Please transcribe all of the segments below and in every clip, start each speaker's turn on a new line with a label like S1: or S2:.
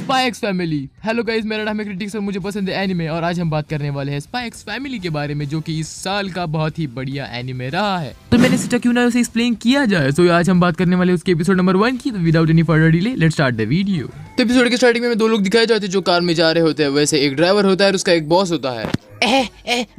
S1: Spy x family. Hello guys, मेरा नाम है क्रिटिक्स और मुझे पसंद है एनिमे। और आज हम बात करने वाले हैं स्पाई एक्स फैमिली के बारे में, जो कि इस साल का बहुत ही बढ़िया एनिमे रहा है। तो मैंने सोचा क्यों ना उसे एक्सप्लेन किया जाए। तो आज हम बात करने वाले उसके एपिसोड नंबर 1 की। तो without any further delay let's start the video. तो एपिसोड के स्टार्टिंग में दो लोग दिखाए जाते हैं जो कार में जा रहे होते हैं। वैसे एक ड्राइवर होता है और उसका एक बॉस होता है।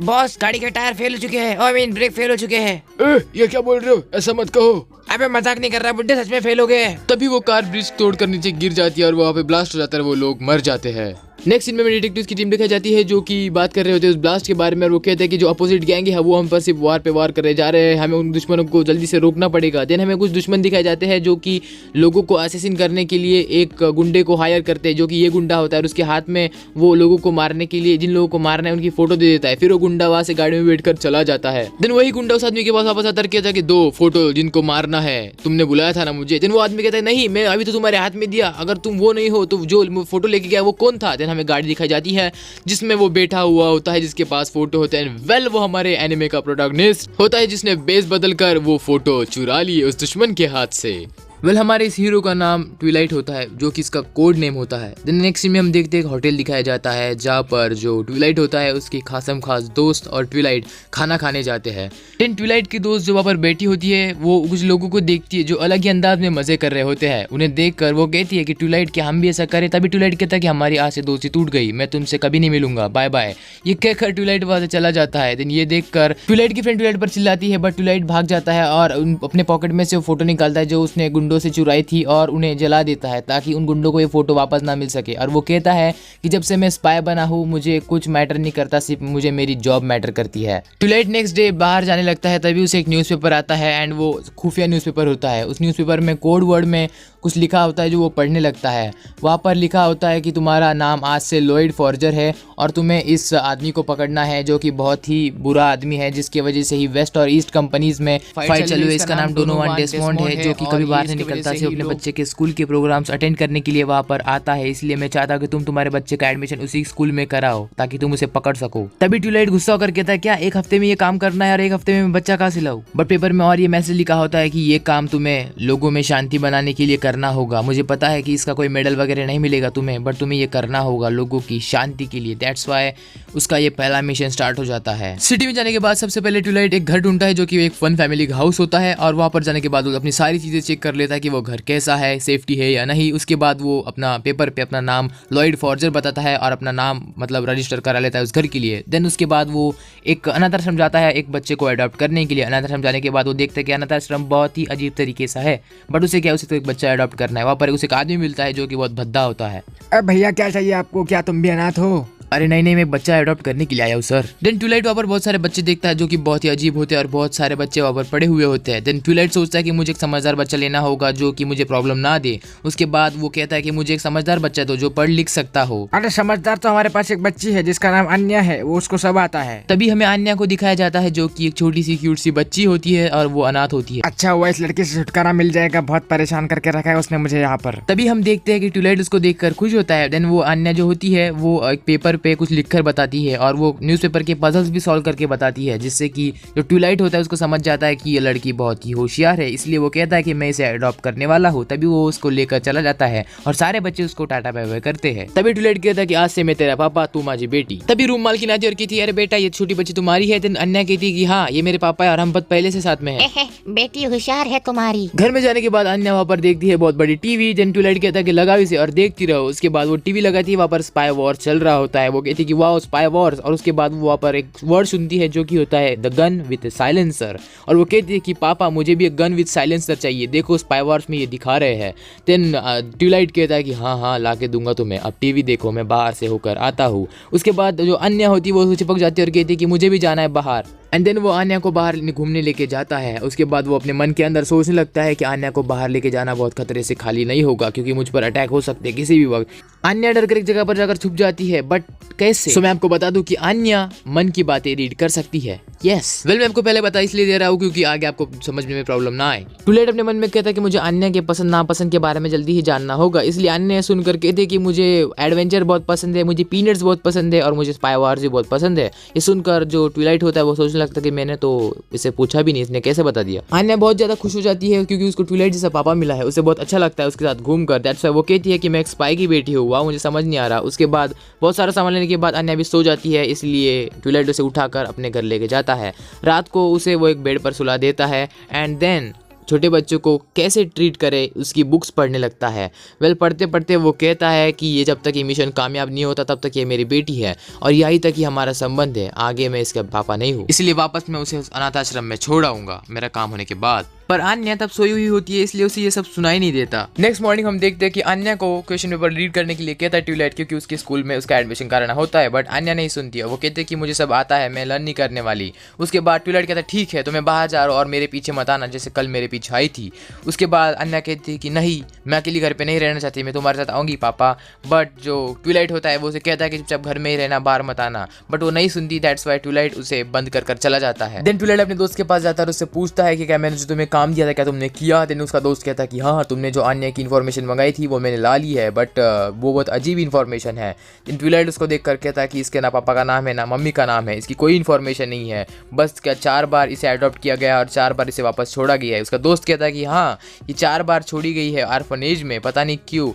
S2: बॉस, गाड़ी के टायर फेल हो चुके हैं। आई मीन ब्रेक फेल हो चुके हैं।
S1: ये क्या बोल रहे हो? ऐसा मत कहो।
S2: अबे मजाक नहीं कर रहा बुड्ढे, सच में फेल हो गए।
S1: तभी वो कार ब्रिज तोड़कर नीचे गिर जाती है और वहाँ पे ब्लास्ट हो जाता है। वो लोग मर जाते हैं। नेक्स्ट सीन में डिटेक्टिव की टीम दिखाई जाती है जो कि बात कर रहे होते हैं उस ब्लास्ट के बारे में। और वो कहते हैं कि जो अपोजिट गैंग है वो हम पर सिर्फ वार पे वार कर रहे जा रहे हैं, हमें उन दुश्मनों को जल्दी से रोकना पड़ेगा। देन हमें कुछ दुश्मन दिखाए जाते हैं जो कि लोगों को असैसिन करने के लिए एक गुंडे को हायर करते हैं, जो कि ये गुंडा होता है। और उसके हाथ में वो लोगों को मारने के लिए, जिन लोगों को मारना है उनकी फोटो दे देता है। फिर वो गुंडा वहाँ से गाड़ी में बैठ कर चला जाता है। देन वही गुंडा उस आदमी के पास वापस आता है, कहता है कि दो फोटो जिनको मारना है, तुमने बुलाया था ना मुझे। देन वो आदमी कहता है नहीं, मैं अभी तो तुम्हारे हाथ में दिया, अगर तुम वो नहीं हो तो जो फोटो लेके गया वो कौन था। देन हमें गाड़ी दिखाई जाती है जिसमें वो बैठा हुआ होता है, जिसके पास फोटो होते हैं। वेल वो हमारे एनिमे का प्रोटैगनिस्ट होता है जिसने बेस बदलकर वो फोटो चुरा ली उस दुश्मन के हाथ से। वेल हमारे इस हीरो का नाम ट्विलाइट होता है, जो कि इसका कोड नेम होता है। देन नेक्स्ट सीन में हम देखते हैं एक होटल दिखाया जाता है जहाँ पर जो ट्विलाइट होता है उसकी खासम खास दोस्त और ट्विलाइट खाना खाने जाते हैं। देन ट्विलाइट की दोस्त जो वहाँ पर बैठी होती है वो कुछ लोगों को देखती है जो अलग ही अंदाज में मजे कर रहे होते हैं। उन्हें देखकर वो कहती है कि ट्विलाइट क्या हम भी ऐसा करें। तभी ट्विलाइट कहता है कि हमारी आज से दोस्ती टूट गई, मैं तुमसे कभी नहीं मिलूंगा, बाय बाय। ये कहकर ट्विलाइट वहाँ से चला जाता है। देन ये देखकर ट्विलाइट की फ्रेंड ट्विलाइट पर चिल्लाती है, बट ट्विलाइट भाग जाता है और अपने पॉकेट में से वो फोटो निकालता है जो उसने गुंडों से चुराई थी और उन्हें जला देता है ताकि उन गुंडों को ये फोटो वापस ना मिल सके। और वो कहता है कि जब से मैं स्पाई बना हूँ मुझे कुछ मैटर नहीं करता, सिर्फ मुझे मेरी जॉब मैटर करती है। ट्विलाइट नेक्स्ट डे बाहर जाने लगता है, तभी उसे एक न्यूज़पेपर आता है एंड वो खुफिया न्यूज़पेपर होता है। उस न्यूज़पेपर में कोड वर्ड में कुछ लिखा होता है जो वो पढ़ने लगता है। वहाँ पर लिखा होता है कि तुम्हारा नाम आज से लॉयड फॉर्जर है और तुम्हें इस आदमी को पकड़ना है जो कि बहुत ही बुरा आदमी है, जिसकी वजह से ही वेस्ट और ईस्ट कंपनीज में फाइट चल रही है। इसका नाम डोनोवन डेसमोंड है, जो कि कभी बाहर नहीं निकलता, सिर्फ अपने बच्चे के स्कूल के प्रोग्राम्स अटेंड करने के लिए वहाँ पर आता है। इसलिए मैं चाहता हूँ कि तुम तुम्हारे बच्चे का एडमिशन उसी स्कूल में कराओ ताकि तुम उसे पकड़ सको। तभी ट्विलाइट गुस्सा होकर कहता है क्या एक हफ्ते में ये काम करना है और एक हफ्ते में मैं बच्चा कहाँ से लाऊं। बट पेपर में और ये मैसेज लिखा होता है कि ये काम तुम्हें लोगों में शांति बनाने के लिए करना होगा। मुझे पता है कि इसका कोई मेडल वगैरह नहीं मिलेगा तुम्हें, बट तुम्हें ये करना होगा लोगों की शांति के लिए। दैट्स व्हाई उसका ये पहला मिशन स्टार्ट हो जाता है। सिटी में जाने के बाद सबसे पहले ट्विलाइट एक घर ढूंढता है जो कि एक फन फैमिली हाउस होता है। और वहाँ पर जाने के बाद वो अपनी सारी चीजें चेक कर लेता है कि वो घर कैसा है, सेफ्टी है या नहीं। उसके बाद वो अपना पेपर पे अपना नाम लॉयड फॉर्जर बताता है और अपना नाम मतलब रजिस्टर करा लेता है उस घर के लिए। देन उसके बाद वो एक अनाथ आश्रम जाता है एक बच्चे को अडॉप्ट करने के लिए। अनाथ आश्रम जाने के बाद वो देखता है कि अनाथ आश्रम बहुत ही अजीब तरीके से है, बट उसे क्या, उसे तो एक बच्चा अडॉप्ट करना है। वहाँ पर उसे एक आदमी मिलता है जो कि बहुत भद्दा होता है।
S2: अब भैया क्या चाहिए आपको, क्या तुम भी अनाथ हो?
S1: अरे नहीं, मैं बच्चा अडॉप्ट करने के लिए आया हूँ सर। देन ट्विलाइट वहाँ पर बहुत सारे बच्चे देखता है जो कि बहुत ही अजीब होते हैं और बहुत सारे बच्चे वहाँ पर पड़े हुए होते हैं। देन ट्विलाइट सोचता है कि मुझे एक समझदार बच्चा लेना होगा जो कि मुझे प्रॉब्लम ना दे। उसके बाद वो कहता है कि मुझे एक समझदार बच्चा दो जो पढ़ लिख सकता हो।
S2: अरे समझदार तो हमारे पास एक बच्ची है जिसका नाम अन्या है, वो उसको सब आता है।
S1: तभी हमें अन्या को दिखाया जाता है जो कि एक छोटी सी क्यूट सी बच्ची होती है और वो अनाथ होती है।
S2: अच्छा हुआ इस लड़की से छुटकारा मिल जाएगा, बहुत परेशान करके रखा है उसने मुझे यहाँ पर।
S1: तभी हम देखते हैं कि ट्विलाइट उसको देखकर खुश होता है। देन वो अन्या जो होती है वो एक पेपर पे कुछ लिखकर बताती है और वो न्यूज़पेपर के पजल्स भी सॉल्व करके बताती है, जिससे कि जो ट्विलाइट होता है उसको समझ जाता है कि ये लड़की बहुत ही होशियार है। इसलिए वो कहता है कि मैं इसे अडॉप्ट करने वाला हूँ। तभी वो उसको लेकर चला जाता है और सारे बच्चे उसको टाटा बाय बाय करते हैं। तभी ट्विलाइट कहता है कि आज से मैं तेरा पापा, तू माझी बेटी। तभी रूम मालकिन आती और कहती है अरे बेटा ये छोटी बच्ची तुम्हारी है। देन अन्या कहती है कि हाँ ये मेरे पापा है और हम पहले से साथ में है।
S3: बेटी होशियार है तुम्हारी।
S1: घर में जाने के बाद अन्या वहाँ पर देखती है बहुत बड़ी टीवी। देन ट्विलाइट कहता है कि लगाओ इसे और देखती रहो। उसके बाद वो टीवी लगाती है, वहाँ पर स्पाई वॉर चल रहा होता है। वो कहती है कि वाओ स्पाई वॉर। और उसके बाद वो वहाँ पर एक वर्ड सुनती है जो कि होता है द गन विद साइलेंसर। और वो कहती है कि पापा मुझे भी एक गन विद साइलेंसर चाहिए, देखो स्पाई वॉर्स में ये दिखा रहे हैं। देन ट्विलाइट कहता है कि हाँ ला के दूंगा तुम्हें, अब टीवी देखो मैं बाहर से होकर आता हूँ। उसके बाद जो अन्या होती है वो चिपक जाती है और कहती है कि मुझे भी जाना है बाहर। एंड देन वो अन्या को बाहर घूमने लेके जाता है। उसके बाद वो अपने मन के अंदर सोचने लगता है कि अन्या को बाहर लेके जाना बहुत खतरे से खाली नहीं होगा, क्योंकि मुझ पर अटैक हो सकते हैं किसी भी वक्त। अन्या डर कर एक जगह पर जाकर छुप जाती है, बट कैसे? सो मैं आपको बता दूं कि अन्या मन की बातें रीड कर सकती है। यस वेल मैं आपको पहले बता इसलिए दे रहा हूँ क्योंकि आगे आपको समझने में प्रॉब्लम ना आए। ट्विलाइट अपने मन में कहता है कि मुझे अन्या के पसंद नापसंद के बारे में जल्दी ही जानना होगा। इसलिए अन्या सुनकर कहते कि मुझे एडवेंचर बहुत पसंद है, मुझे पीनट्स बहुत पसंद है और मुझे स्पाई वॉर्स भी बहुत पसंद है। ये सुनकर जो ट्विलाइट होता है वो सोचने लगता है कि मैंने तो इसे पूछा भी नहीं, इसने कैसे बता दिया। अन्या बहुत ज्यादा खुश हो जाती है क्योंकि उसको ट्विलाइट जैसा पापा मिला है, उसे बहुत अच्छा लगता है उसके साथ घूमकर। दैट्स व्हाई वो कहती है कि मैं एक स्पाई की बेटी हूँ, हुआ मुझे समझ नहीं आ रहा। उसके बाद बहुत सारा सामान लेने के बाद अन्या भी सो जाती है, इसलिए ट्विलाइट उसे उठाकर अपने घर लेके जाता है। रात को उसे वो एक बेड पर सुला देता है एंड देन छोटे बच्चों को कैसे ट्रीट करे उसकी बुक्स पढ़ने लगता है। पढ़ते पढ़ते वो कहता है कि ये जब तक ये मिशन कामयाब नहीं होता तब तक ये मेरी बेटी है और यही तक ही हमारा संबंध है, आगे मैं इसका पापा नहीं हूँ, इसलिए वापस मैं उसे उस अनाथ आश्रम में छोड़ आऊंगा मेरा काम होने के बाद। पर अन्या तब सोई हुई होती है, इसलिए उसे ये सब सुनाई नहीं देता। नेक्स्ट मॉर्निंग हम देखते हैं कि अन्या को क्वेश्चन पेपर रीड करने के लिए कहता है ट्विलाइट, क्योंकि उसके स्कूल में उसका एडमिशन कराना होता है। बट अन्या नहीं सुनती है, वो कहते हैं कि मुझे सब आता है, मैं लर्न नहीं करने वाली। उसके बाद ट्विलाइट कहता है ठीक है तो मैं बाहर जा रहा हूँ और मेरे पीछे मत आना जैसे कल मेरे पीछे आई थी। उसके बाद अन्या कहती है कि नहीं मैं अकेली घर पे नहीं रहना चाहती, मैं तुम्हारे साथ आऊँगी पापा। बट जो ट्विलाइट होता है वो उसे कहता है कि चुपचाप घर में ही रहना, बाहर मत आना। बट वो नहीं सुनती, दैट्स वाई ट्विलाइट उसे बंद कर चला जाता है। देन ट्विलाइट अपने दोस्त के पास जाता है और उससे पूछता है कि क्या मैंने जो तुम्हें काम दिया था क्या तुमने किया। देन उसका दोस्त कहता है कि हाँ तुमने जो अन्य की इन्फॉर्मेशन मंगाई थी वो मैंने ला ली है, बट वो बहुत अजीब इन्फॉर्मेशन है। देन ट्विलाइट उसको देख कर कहता है कि इसके ना पापा का नाम है ना मम्मी का नाम है, इसकी कोई इन्फॉर्मेशन नहीं है, बस क्या 4 बार इसे अडॉप्ट किया गया और 4 बार इसे वापस छोड़ा गया है। उसका दोस्त कहता है कि हाँ ये 4 बार छोड़ी गई है ऑर्फनेज में, पता नहीं क्यों।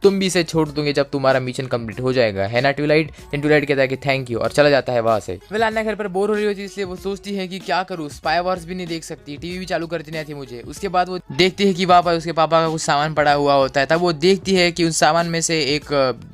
S1: तुम भी इसे छोड़ दोगे जब तुम्हारा मिशन कंप्लीट हो जाएगा, है ना ट्विलाइट। देन ट्विलाइट कहता है कि थैंक यू और चला जाता है वहाँ से। अन्य घर पर बोर हो रही होती है, इसलिए वो सोचती है कि क्या करूँ, स्पाई वॉर्स भी नहीं देख सकती, टीवी भी चालू करती नहीं थी मुझे। उसके बाद वो देखती है कि वहाँ पर उसके पापा का कुछ सामान पड़ा हुआ होता है। तब वो देखती है कि उस सामान में से एक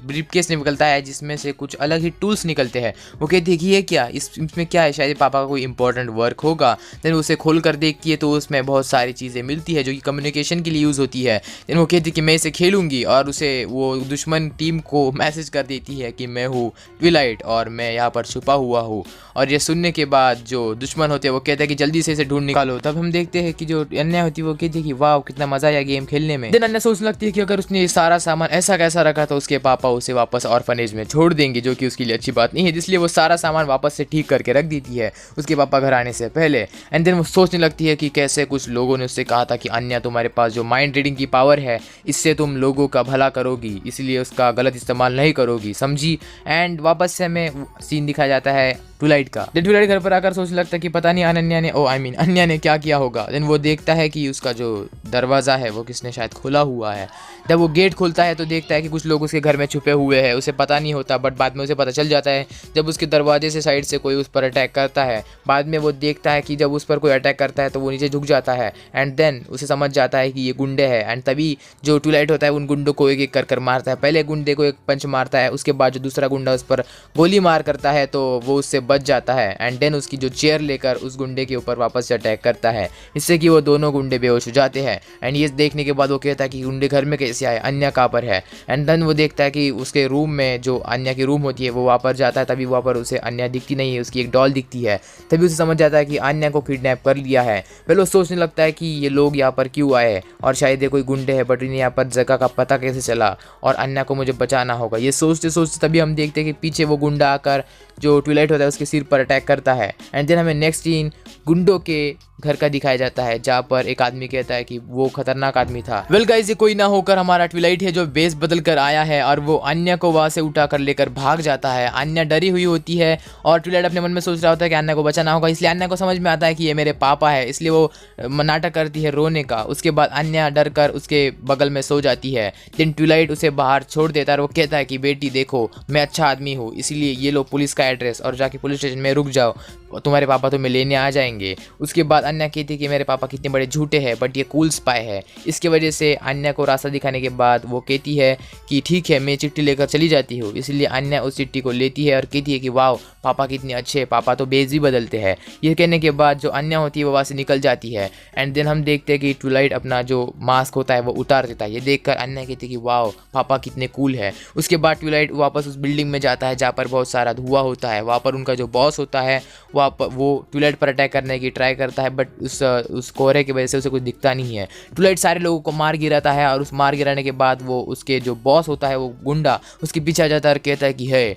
S1: ब्रीफकेस निकलता है जिसमें से कुछ अलग ही टूल्स निकलते हैं। वो कहती है कि ये क्या, इसमें क्या है, शायद पापा का कोई इंपॉर्टेंट वर्क होगा। देन उसे खोल कर देखती है तो उसमें बहुत सारी चीज़ें मिलती है जो कि कम्युनिकेशन के लिए यूज़ होती है। देन वो कहती है कि मैं इसे खेलूंगी और उसे वो दुश्मन टीम को मैसेज कर देती है कि मैं हूँ ट्विलाइट और मैं यहाँ पर छुपा हुआ हूँ। और ये सुनने के बाद जो दुश्मन होते हैं वो कहते हैं कि जल्दी से इसे ढूंढ निकालो। तब हम देखते हैं कि जो अन्या होती है वो कहती है कि वाह कितना मजा आया गेम खेलने में। देन अन्या सोचने लगती है कि अगर उसने ये सारा सामान ऐसा कैसा रखा तो उसके पापा उसे वापस ऑर्फनेज में छोड़ देंगे, जो कि उसके लिए अच्छी बात नहीं है, इसलिए वो सारा सामान वापस से ठीक करके रख देती है उसके पापा घर आने से पहले। एंड देन वो सोचने लगती है कि कैसे कुछ लोगों ने उससे कहा था कि अन्या तुम्हारे पास जो माइंड रीडिंग की पावर है इससे तुम लोगों का भला करोगी, इसलिए उसका गलत इस्तेमाल नहीं करोगी, समझी। एंड वापस से हमें सीन दिखाया जाता है ट्विलाइट का। देन ट्विलाइट घर पर आकर सोचने लगता है कि पता नहीं अन्या ने क्या किया होगा। देन वो देखता है कि उसका जो दरवाज़ा है वो किसने शायद खोला हुआ है। जब वो गेट खोलता है तो देखता है कि कुछ लोग उसके घर में छुपे हुए हैं, उसे पता नहीं होता, बट बाद में उसे पता चल जाता है जब उसके दरवाजे से साइड से कोई उस पर अटैक करता है। बाद में वो देखता है कि जब उस पर कोई अटैक करता है तो वो नीचे झुक जाता है एंड देन उसे समझ जाता है कि ये गुंडे हैं। एंड तभी जो ट्विलाइट होता है उन गुंडों को एक एक कर मारता है। पहले गुंडे को एक पंच मारता है, उसके बाद जो दूसरा गुंडा उस पर गोली मार करता है तो वो उससे बच जाता है। एंड देन उसकी जो चेयर लेकर उस गुंडे के ऊपर वापस से अटैक करता है, इससे कि वो दोनों गुंडे बेहोश हो जाते हैं। एंड ये देखने के बाद वो कहता है कि गुंडे घर में कैसे आए, अन्या कहाँ पर है। एंड देन वो देखता है कि उसके रूम में जो अन्या की रूम होती है वो वहाँ पर जाता है, तभी वहाँ पर उसे अन्या दिखती नहीं है, उसकी एक डॉल दिखती है। तभी उसे समझ जाता है कि अन्या को किडनैप कर लिया है। पहले वो सोचने लगता है कि ये लोग यहाँ पर क्यों आए और शायद ये कोई गुंडे हैं, बट इन्हें यहाँ पर जगह का पता कैसे चला और अन्या को मुझे बचाना होगा। ये सोचते सोचते तभी हम देखते हैं कि पीछे वो गुंडा आकर जो ट्विलाइट होता है उसके सिर पर अटैक करता है। एंड देन हमें नेक्स्ट सीन गुंडों के घर का दिखाया जाता है जहाँ पर एक आदमी कहता है कि वो खतरनाक आदमी था। वेल गाइस, ये कोई ना होकर हमारा ट्विलाइट है जो बेस बदल कर आया है और वो अन्या को वहाँ से उठा कर लेकर भाग जाता है। अन्या डरी हुई होती है और ट्विलाइट अपने मन में सोच रहा होता है कि अन्या को बचाना होगा, इसलिए अन्या को समझ में आता है कि ये मेरे पापा है, इसलिए वो नाटक करती है रोने का। उसके बाद अन्या डर कर उसके बगल में सो जाती है। देन ट्विलाइट उसे बाहर छोड़ देता है और वो कहता है कि बेटी देखो मैं अच्छा आदमी हूँ, इसीलिए ये लो पुलिस का एड्रेस और जाके पुलिस स्टेशन में रुक जाओ, तुम्हारे पापा तुम्हें लेने आ जाएंगे। उसके बाद अन्या कहती है कि मेरे पापा कितने बड़े झूठे हैं बट ये कूल स्पाई है। इसके वजह से अन्या को रास्ता दिखाने के बाद वो कहती है कि ठीक है मैं चिट्ठी लेकर चली जाती हूँ। इसलिए अन्या उस चिट्ठी को लेती है और कहती है कि वाह पापा कितने अच्छे हैं, पापा तो बेस भी बदलते हैं। ये कहने के बाद जो अन्या होती है वो वहाँ से निकल जाती है। एंड देन हम देखते हैं कि ट्विलाइट अपना जो मास्क होता है वो उतार देता है। ये देखकर अन्या कहती है कि वाह पापा कितने कूल है। उसके बाद ट्विलाइट वापस उस बिल्डिंग में जाता है जहाँ पर बहुत सारा धुआं होता है। वहाँ पर उनका जो बॉस होता है वो ट्विलाइट पर अटैक करने की ट्राई करता है, बट उस कोहरे की वजह से उसे कुछ दिखता नहीं है। ट्विलाइट सारे लोगों को मार गिराता है और उस मार गिराने के बाद वो उसके जो बॉस होता है वो गुंडा उसके पीछे आ जाता है और कहता है कि है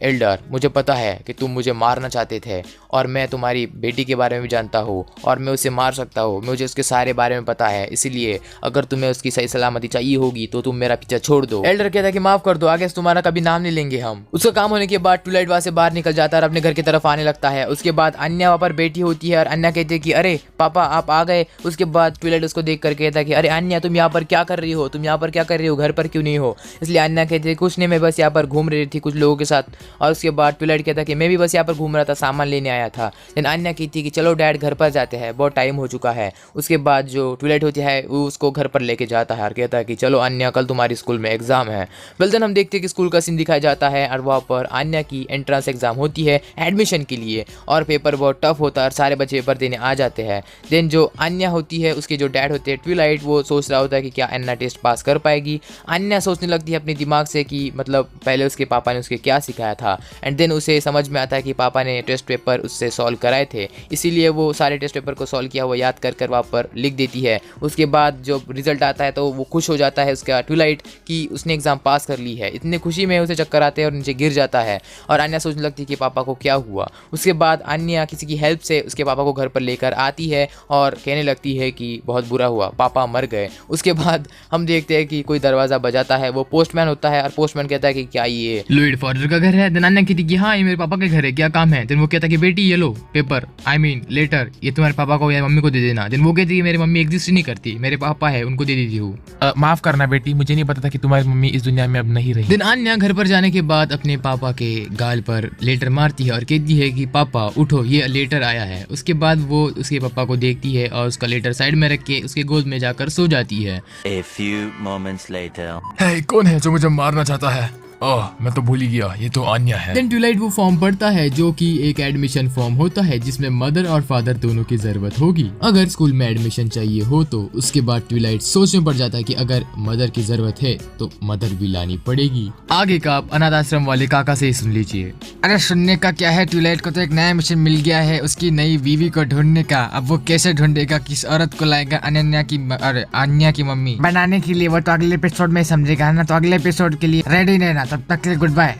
S1: एल्डर, मुझे पता है कि तुम मुझे मारना चाहते थे और मैं तुम्हारी बेटी के बारे में भी जानता हूँ और मैं उसे मार सकता हूँ। मुझे उसके सारे बारे में पता है, इसीलिए अगर तुम्हें उसकी सही सलामती चाहिए होगी तो तुम मेरा पीछा छोड़ दो। एल्डर कहता है कि माफ कर दो, आगे से तुम्हारा कभी नाम नहीं लेंगे हम। उसका काम होने के बाद ट्विलाइट वहाँ से बाहर निकल जाता है और अपने घर की तरफ आने लगता है। उसके बाद अन्या वहाँ पर बैठी होती है और अन्या कहती है कि अरे पापा आप आ गए। उसके बाद ट्विलाइट उसको देख कर कहता है कि अरे अन्या तुम यहाँ पर क्या कर रही हो, तुम यहाँ पर क्या कर रही हो, घर पर क्यों नहीं हो। इसलिए अन्या कहती है कुछ नहीं, मैं बस यहाँ पर घूम रही थी कुछ लोगों के साथ। और उसके बाद ट्विलाइट कहता है कि मैं भी बस यहाँ पर घूम रहा था, सामान लेने आया था। देन अन्या कहती है कि चलो डैड घर पर जाते हैं, बहुत टाइम हो चुका है। उसके बाद जो ट्विलाइट होती है वो उसको घर पर लेके जाता है और कहता है कि चलो अन्या कल तुम्हारी स्कूल में एग्जाम है। वेल देन हम देखते हैं कि स्कूल का सीन दिखाया जाता है और वहाँ पर अन्या की एंट्रेंस एग्जाम होती है एडमिशन के लिए और पेपर बहुत टफ होता है और सारे बच्चे पेपर देने आ जाते हैं। देन जो अन्या होती है उसके जो डैड होते हैं ट्विलाइट, वो सोच रहा होता है कि क्या अन्या टेस्ट पास कर पाएगी। अन्या सोचने लगती है अपने दिमाग से कि मतलब पहले उसके पापा ने उसके क्या सिखाया था एंड देन उसे समझ में आता है कि पापा ने टेस्ट पेपर उससे सॉल्व कराए थे, इसीलिए वो सारे टेस्ट पेपर को सॉल्व किया हुआ याद कर वहाँ पर लिख देती है। उसके बाद जो रिजल्ट आता है तो वो खुश हो जाता है उसका ट्विलाइट कि उसने एग्जाम पास कर ली है। इतने खुशी में उसे चक्कर आते हैं और नीचे गिर जाता है और अन्या सोचने लगती है कि पापा को क्या हुआ। उसके बाद अन्या किसी की हेल्प से उसके पापा को घर पर लेकर आती है और कहने लगती है कि बहुत बुरा हुआ, पापा मर गए। उसके बाद हम देखते हैं कि कोई दरवाज़ा बजाता है, वो पोस्टमैन होता है और पोस्टमैन कहता है कि क्या ये
S4: लुइड फादर का घर है। देन अन्या कहती कि हाँ ये मेरे पापा के घर है, क्या काम है। देन वो कहता है कि बेटी ये लो पेपर, आई मीन लेटर, ये तुम्हारे पापा को या मम्मी को दे देना। देन वो कहती है मेरी मम्मी एग्जिस्ट नहीं करती, मेरे पापा है उनको दे देती हूँ।
S5: माफ करना बेटी, मुझे नहीं पता था कि तुम्हारी मम्मी इस दुनिया में अब नहीं रही।
S4: देन अन्या घर पर जाने के बाद अपने पापा के गाल पर लेटर मारती है और कहती है कि पापा उठो ये लेटर आया है। उसके बाद वो उसके पापा को देखती है और उसका लेटर साइड में रख के उसके गोद में जाकर सो जाती है।
S6: A few moments later.
S5: है कौन है जो मुझे मारना चाहता है? ओह मैं तो भूल ही गया, ये तो अन्या है।
S4: देन ट्विलाइट वो फॉर्म पढ़ता है जो कि एक एडमिशन फॉर्म होता है जिसमें मदर और फादर दोनों की जरूरत होगी अगर स्कूल में एडमिशन चाहिए हो तो। उसके बाद ट्विलाइट सोच में पड़ जाता है कि अगर मदर की जरूरत है तो मदर भी लानी पड़ेगी। आगे का आप अनाथ आश्रम वाले काका से ही सुन लीजिए।
S7: अरे सुनने का क्या है, ट्विलाइट को तो एक नया मिशन मिल गया है उसकी नई बीवी को ढूंढने का। अब वो कैसे ढूंढेगा, किस औरत को लाएगा अन्या की मम्मी बनाने के लिए, वो तो अगले एपिसोड में समझेगा ना। तो अगले एपिसोड के लिए रेडी रहना, तब तक के लिए गुड बाय।